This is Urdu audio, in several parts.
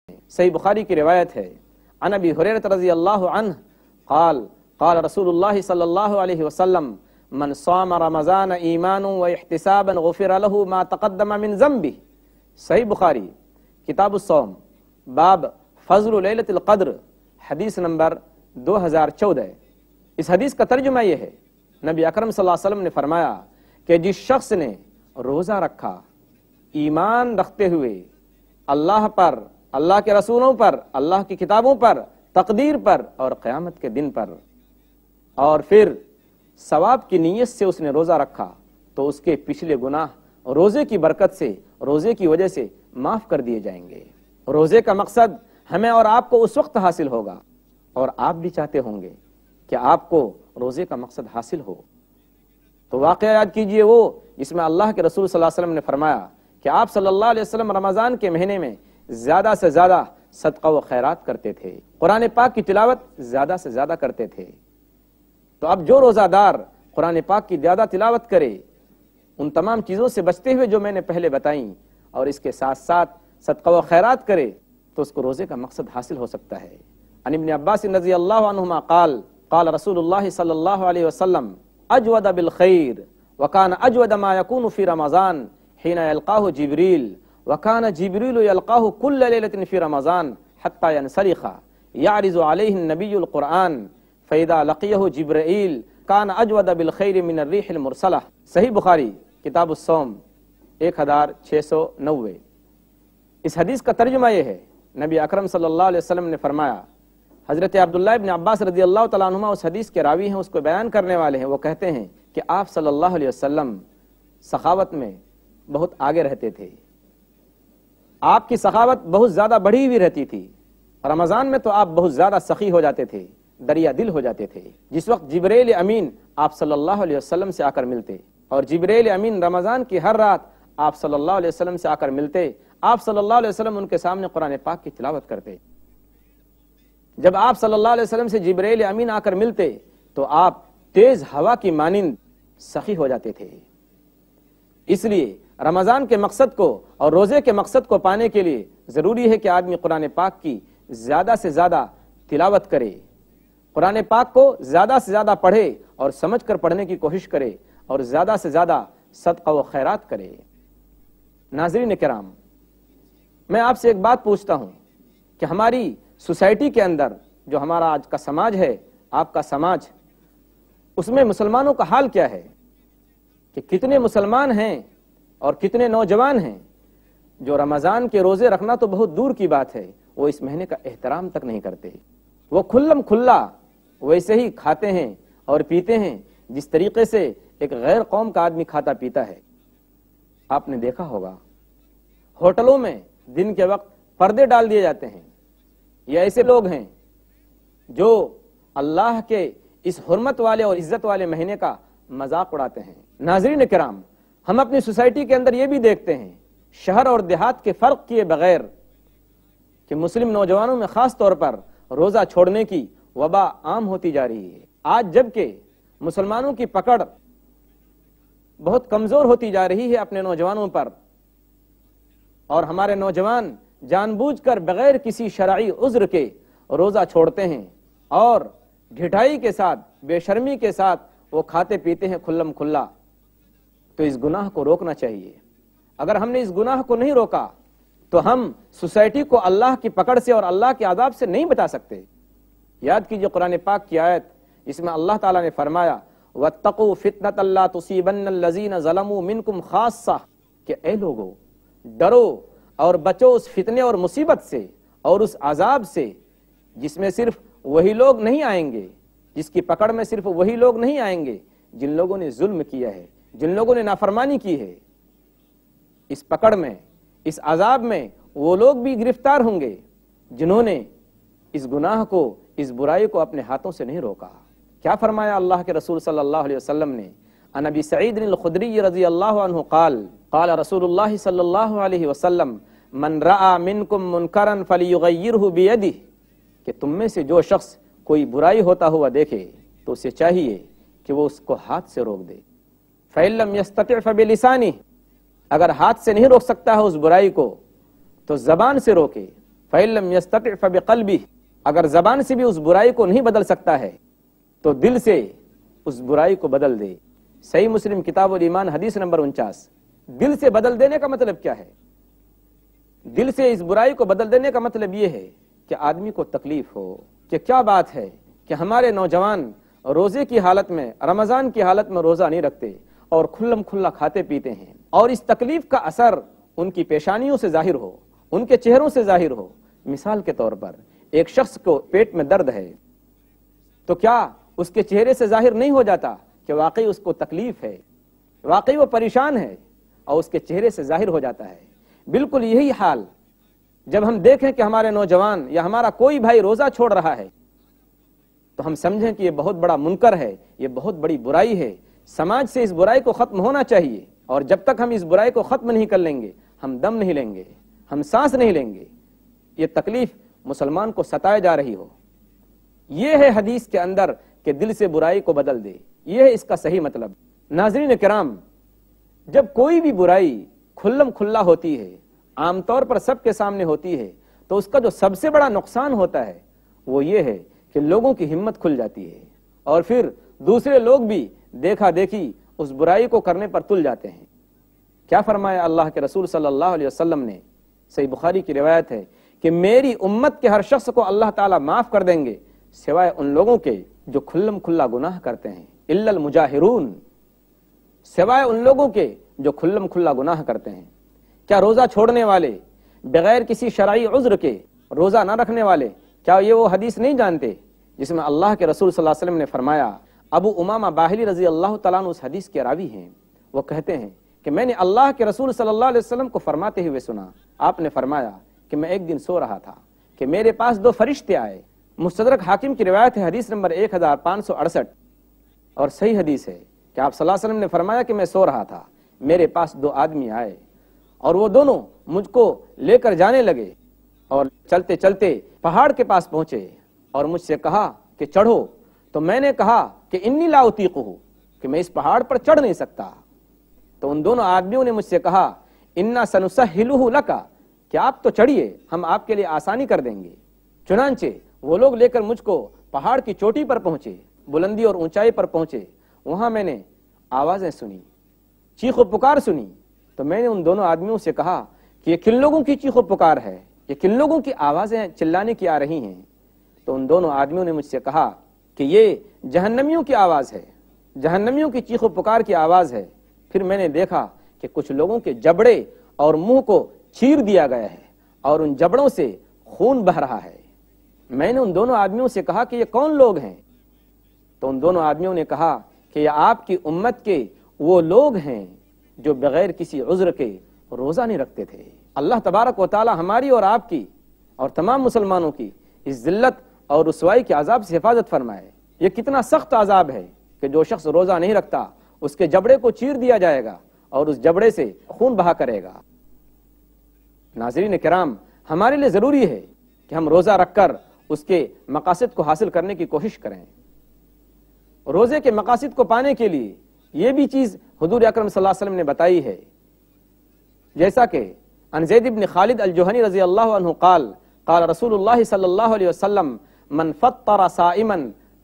صحیح بخاری کی روایت ہے، عن ابی ہریرہ رضی اللہ عنہ قال قال رسول اللہ صلی اللہ علیہ وسلم من صام رمضان ایمانا و احتسابا غفر له ما تقدم من ذنبه۔ صحیح بخاری کتاب الصوم باب فضل لیلۃ القدر، حدیث نمبر 2014۔ اس حدیث کا ترجمہ یہ ہے، نبی اکرم صلی اللہ علیہ وسلم نے فرمایا کہ جس شخص نے روزہ رکھا ایمان رکھتے ہوئے اللہ پر، اللہ کے رسولوں پر، اللہ کی کتابوں پر، تقدیر پر اور قیامت کے دن پر، اور پھر ثواب کی نیت سے اس نے روزہ رکھا، تو اس کے پچھلے گناہ روزے کی برکت سے، روزے کی وجہ سے معاف کر دیے جائیں گے۔ روزے کا مقصد ہمیں اور آپ کو اس وقت حاصل ہوگا، اور آپ بھی چاہتے ہوں گے کہ آپ کو روزے کا مقصد حاصل ہو۔ تو واقعہ یاد کیجئے وہ جس میں اللہ کے رسول صلی اللہ علیہ وسلم نے فرمایا کہ آپ صلی اللہ علیہ وسلم رمضان کے مہینے میں زیادہ سے زیادہ صدقہ و خیرات کرتے تھے، قرآن پاک کی تلاوت زیادہ سے زیادہ کرتے تھے۔ تو اب جو روزہ دار قرآن پاک کی زیادہ تلاوت کرے، ان تمام چیزوں سے بچتے ہوئے جو میں نے پہلے بتائیں، اور اس کے ساتھ ساتھ صدقہ و خیرات کرے، تو اس کو روزے کا مقصد حاصل ہو سکتا ہے۔ عن ابن عباس رضی اللہ عنہما قال قال رسول اللہ صلی اللہ علیہ وسلم اجود بالخیر وکان اجود ما یکون فی رمضان حین یلقاہ جبریل وکان جبریل یلقاہ کل لیلۃ فی رمضان حتی ینسلخ یعرض علیہ النبی القرآن فإذا لقیہ جبرائیل کان اجود بالخیر من الریح المرسلہ۔ صحیح بخاری کتاب الصوم 1690۔ اس حدیث کا ترجمہ یہ ہے، نبی اکرم صلی اللہ علیہ وسلم نے فرمایا، حضرت عبداللہ ابن عباس رضی اللہ تعالیٰ عنہما اس حدیث کے راوی ہیں، اس کو بیان کرنے والے ہیں، وہ کہتے ہیں کہ آپ صلی اللہ علیہ وسلم سخاوت میں بہت آگے رہتے تھے، آپ کی سخاوت بہت زیادہ بڑھی ہوئی رہتی تھی۔ رمضان میں تو آپ بہت زیادہ سخی ہو جاتے تھے، دریا دل ہو جاتے تھے۔ جس وقت جبرائیل امین آپ صلی اللہ علیہ وسلم سے آ کر ملتے، اور جبرائیل امین رمضان کی ہر رات آپ صلی اللہ علیہ وسلم سے آ کر ملتے، آپ صلی اللہ علیہ وسلم ان کے سامنے قرآن پاک کی تلاوت کرتے۔ جب آپ صلی اللہ علیہ وسلم سے جبرائیل امین آ کر ملتے تو آپ تیز ہوا کی مانند سخی ہو جاتے تھے۔ اس لیے رمضان کے مقصد کو اور روزے کے مقصد کو پانے کے لیے ضروری ہے کہ آدمی قرآن پاک کی زیادہ سے زیادہ تلاوت کرے، قرآن پاک کو زیادہ سے زیادہ پڑھے اور سمجھ کر پڑھنے کی کوشش کرے، اور زیادہ سے زیادہ صدقہ و خیرات کرے۔ ناظرین کرام، میں آپ سے ایک بات پوچھتا ہوں کہ ہماری سوسائٹی کے اندر جو ہمارا آج کا سماج ہے، آپ کا سماج، اس میں مسلمانوں کا حال کیا ہے؟ کہ کتنے مسلمان ہیں اور کتنے نوجوان ہیں جو رمضان کے روزے رکھنا تو بہت دور کی بات ہے، وہ اس مہینے کا احترام تک نہیں کرتے۔ وہ کھلم کھلا ویسے ہی کھاتے ہیں اور پیتے ہیں جس طریقے سے ایک غیر قوم کا آدمی کھاتا پیتا ہے۔ آپ نے دیکھا ہوگا ہوٹلوں میں دن کے وقت پردے ڈال دیے جاتے ہیں۔ یہ ایسے لوگ ہیں جو اللہ کے اس حرمت والے اور عزت والے مہینے کا مذاق اڑاتے ہیں۔ ناظرین کرام، ہم اپنی سوسائٹی کے اندر یہ بھی دیکھتے ہیں، شہر اور دیہات کے فرق کیے بغیر، کہ مسلم نوجوانوں میں خاص طور پر روزہ چھوڑنے کی وبا عام ہوتی جا رہی ہے۔ آج جبکہ مسلمانوں کی پکڑ بہت کمزور ہوتی جا رہی ہے اپنے نوجوانوں پر، اور ہمارے نوجوان جان بوجھ کر بغیر کسی شرعی عذر کے روزہ چھوڑتے ہیں، اور ڈھٹائی کے ساتھ، بے شرمی کے ساتھ وہ کھاتے پیتے ہیں کھلم کھلا، تو اس گناہ کو روکنا چاہیے۔ اگر ہم نے اس گناہ کو نہیں روکا تو ہم سوسائٹی کو اللہ کی پکڑ سے اور اللہ کے عذاب سے نہیں بچا سکتے۔ یاد کیجئے قرآن پاک کی آیت، اس میں اللہ تعالیٰ نے فرمایا وَاتَّقُوا فِتْنَةً لَا تُصِيبَنَّ الَّذِينَ ظَلَمُوا مِنْكُمْ خَاصَّةً، کہ اے لوگو ڈرو اور بچو اس فتنے اور مصیبت سے اور اس عذاب سے جس میں صرف وہی لوگ نہیں آئیں گے، جس کی پکڑ میں صرف وہی لوگ نہیں آئیں گے جن لوگوں نے ظلم کیا ہے، جن لوگوں نے نافرمانی کی ہے۔ اس پکڑ میں، اس عذاب میں وہ لوگ بھی گرفتار ہوں گے جنہوں نے اس گناہ کو، اس برائی کو اپنے ہاتھوں سے نہیں روکا۔ کیا فرمایا اللہ کے رسول صلی اللہ علیہ وسلم نے؟ عن ابی سعید الخدری رضی اللہ عنہ قال قال رسول اللہ صلی اللہ علیہ وسلم من رأى منکم منکرا فلیغیرہ بیدہ، کہ تم میں سے جو شخص کوئی برائی ہوتا ہوا دیکھے تو اسے چاہیے کہ وہ اس کو ہاتھ سے روک دے۔ فإن لم يستطع فبلسانہ، اگر ہاتھ سے نہیں روک سکتا ہے اس برائی کو تو زبان سے روکے۔ فَإِن لَّمْ يَسْتَطِعْ فَبِقَلْبِهِ، اگر زبان سے بھی اس برائی کو نہیں بدل سکتا ہے تو دل سے اس برائی کو بدل دے۔ صحیح مسلم کتاب الایمان حدیث نمبر 49۔ دل سے بدل دینے کا مطلب کیا ہے؟ دل سے اس برائی کو بدل دینے کا مطلب یہ ہے کہ آدمی کو تکلیف ہو کہ کیا بات ہے کہ ہمارے نوجوان روزے کی حالت میں، رمضان کی حالت میں روزہ نہیں رکھتے اور کھلم کھلا کھاتے پیتے ہیں، اور اس تکلیف کا اثر ان کی پیشانیوں سے ظاہر ہو، ان کے چہروں سے ظاہر ہو۔ مثال کے طور پر ایک شخص کو پیٹ میں درد ہے تو کیا اس کے چہرے سے ظاہر نہیں ہو جاتا کہ واقعی اس کو تکلیف ہے، واقعی وہ پریشان ہے، اور اس کے چہرے سے ظاہر ہو جاتا ہے۔ بالکل یہی حال جب ہم دیکھیں کہ ہمارے نوجوان یا ہمارا کوئی بھائی روزہ چھوڑ رہا ہے تو ہم سمجھیں کہ یہ بہت بڑا منکر ہے، یہ بہت بڑی برائی ہے، سماج سے اس برائی کو ختم ہونا چاہیے، اور جب تک ہم اس برائی کو ختم نہیں کر لیں گے ہم دم نہیں لیں گے، ہم سانس نہیں لیں گے۔ یہ تکلیف مسلمان کو ستائے جا رہی ہو، یہ ہے حدیث کے اندر کہ دل سے برائی کو بدل دے، یہ ہے اس کا صحیح مطلب۔ ناظرین کرام، جب کوئی بھی برائی کھلم کھلا ہوتی ہے، عام طور پر سب کے سامنے ہوتی ہے، تو اس کا جو سب سے بڑا نقصان ہوتا ہے وہ یہ ہے کہ لوگوں کی ہمت کھل جاتی ہے، اور پھر دوسرے لوگ بھی دیکھا دیکھی اس برائی کو کرنے پر تل جاتے ہیں۔ کیا فرمایا اللہ کے رسول صلی اللہ علیہ وسلم نے؟ صحیح بخاری کی روایت ہے کہ میری امت کے ہر شخص کو اللہ تعالیٰ معاف کر دیں گے سوائے ان لوگوں کے جو کھلم کھلا گناہ کرتے ہیں، الا المجاہرون، سوائے ان لوگوں کے جو کھلم کھلا گناہ کرتے ہیں۔ کیا روزہ چھوڑنے والے، بغیر کسی شرعی عذر کے روزہ نہ رکھنے والے، کیا یہ وہ حدیث نہیں جانتے جس میں اللہ کے رسول صلی اللہ علیہ وسلم نے فرمایا؟ ابو امامہ باہلی رضی اللہ تعالیٰ عنہ اس حدیث کے راوی ہیں، وہ کہتے ہیں کہ میں نے اللہ کے رسول صلی اللہ علیہ وسلم کو فرماتے ہوئے سنا، آپ نے فرمایا کہ میں ایک دن سو رہا تھا کہ میرے پاس دو فرشتے آئے۔ مستدرک حاکم کی روایت ہے، حدیث نمبر 1568، اور صحیح حدیث ہے کہ آپ صلی اللہ علیہ وسلم نے فرمایا کہ میں سو رہا تھا، میرے پاس دو آدمی آئے اور وہ دونوں مجھ کو لے کر جانے لگے، اور چلتے چلتے پہاڑ کے پاس پہنچے اور مجھ سے کہا کہ چڑھو، تو میں نے کہا کہ انی لا اطیقہ، کہ میں اس پہاڑ پر چڑھ نہیں سکتا۔ تو ان دونوں آدمیوں نے مجھ سے کہا انا سنسہلہ لک، کہ آپ تو چڑھیے، ہم آپ کے لیے آسانی کر دیں گے۔ چنانچہ وہ لوگ لے کر مجھ کو پہاڑ کی چوٹی پر پہنچے، بلندی اور اونچائی پر پہنچے، وہاں میں نے آوازیں سنی، چیخ و پکار سنی، تو میں نے ان دونوں آدمیوں سے کہا کہ یہ کن لوگوں کی چیخ و پکار ہے، یہ کن لوگوں کی آوازیں چلانے کی آ رہی ہیں؟ تو ان دونوں آدمیوں نے مجھ سے کہا کہ یہ جہنمیوں کی آواز ہے، جہنمیوں کی چیخ و پکار کی آواز ہے۔ پھر میں نے دیکھا کہ کچھ لوگوں کے جبڑے اور منہ کو چیر دیا گیا ہے اور ان جبڑوں سے خون بہ رہا ہے۔ میں نے ان دونوں آدمیوں سے کہا کہ یہ کون لوگ ہیں؟ تو ان دونوں آدمیوں نے کہا کہ یہ آپ کی امت کے وہ لوگ ہیں جو بغیر کسی عذر کے روزہ نہیں رکھتے تھے۔ اللہ تبارک و تعالی ہماری اور آپ کی اور تمام مسلمانوں کی اس ذلت اور رسوائی کے عذاب سے حفاظت فرمائے۔ یہ کتنا سخت عذاب ہے کہ جو شخص روزہ نہیں رکھتا اس کے جبڑے کو چیر دیا جائے گا اور اس جبڑے سے خون بہا کرے گا۔ ناظرین کرام، ہمارے لیے ضروری ہے کہ ہم روزہ رکھ کر اس کے مقاصد کو حاصل کرنے کی کوشش کریں۔ روزے کے مقاصد کو پانے کے لیے یہ بھی چیز حضور اکرم صلی اللہ علیہ وسلم نے بتائی ہے، جیسا کہ عن زید بن خالد الجہنی رضی اللہ عنہ قال قال رسول اللہ صلی اللہ علیہ وسلم من فطر صائما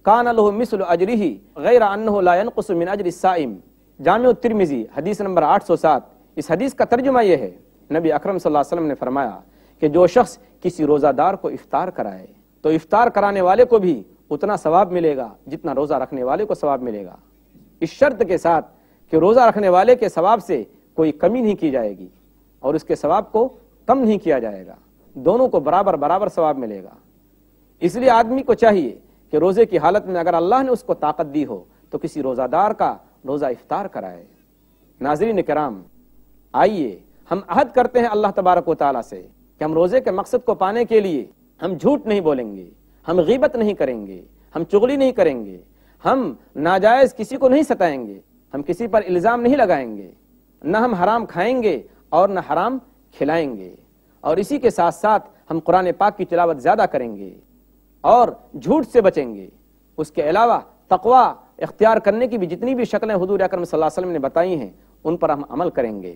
کان له مثل اجرہ غیر انہ لا ينقص من اجر الصائم۔ جامع الترمذی حدیث نمبر 807۔ اس حدیث کا ترجمہ یہ ہے، نبی اکرم صلی اللہ علیہ وسلم نے فرمایا کہ جو شخص کسی روزہ دار کو افطار کرائے تو افطار کرانے والے کو بھی اتنا ثواب ملے گا جتنا روزہ رکھنے والے کو ثواب ملے گا، اس شرط کے ساتھ کہ روزہ رکھنے والے کے ثواب سے کوئی کمی نہیں کی جائے گی اور اس کے ثواب کو کم نہیں کیا جائے گا، دونوں کو برابر برابر ثواب ملے گا۔ اس لیے آدمی کو چاہیے کہ روزے کی حالت میں اگر اللہ نے اس کو طاقت دی ہو تو کسی روزہ دار کا روزہ افطار کرائے۔ ناظرین کرام، آئیے ہم عہد کرتے ہیں اللہ تبارک و تعالیٰ سے کہ ہم روزے کے مقصد کو پانے کے لیے ہم جھوٹ نہیں بولیں گے، ہم غیبت نہیں کریں گے، ہم چغلی نہیں کریں گے، ہم ناجائز کسی کو نہیں ستائیں گے، ہم کسی پر الزام نہیں لگائیں گے، نہ ہم حرام کھائیں گے اور نہ حرام کھلائیں گے، اور اسی کے ساتھ ساتھ ہم قرآن پاک کی تلاوت زیادہ کریں گے اور جھوٹ سے بچیں گے۔ اس کے علاوہ تقوی اختیار کرنے کی بھی جتنی بھی شکلیں حضور اکرم صلی اللہ علیہ وسلم نے بتائی ہیں ان پر ہم عمل کریں گے۔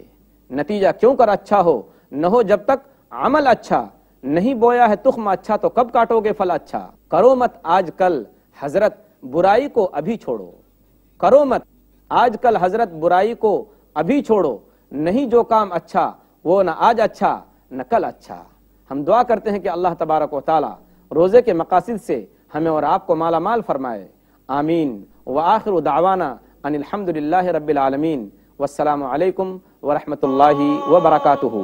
نتیجہ کیوں کر اچھا ہو نہ ہو جب تک عمل اچھا نہیں بویا ہے تخم اچھا تو کب کاٹو گے پھل اچھا، کرو مت آج کل حضرت برائی کو ابھی چھوڑو، کرو مت آج کل حضرت برائی کو ابھی چھوڑو، نہیں جو کام اچھا وہ نہ آج اچھا نہ کل اچھا۔ ہم دعا کرتے ہیں کہ اللہ تبارک و تعالی روزے کے مقاصد سے ہمیں اور آپ کو مالا مال فرمائے، آمین۔ وآخر دعوانا ان الحمدللہ رب العالمین، والسلام علیکم ورحمۃ اللہ وبرکاتہ۔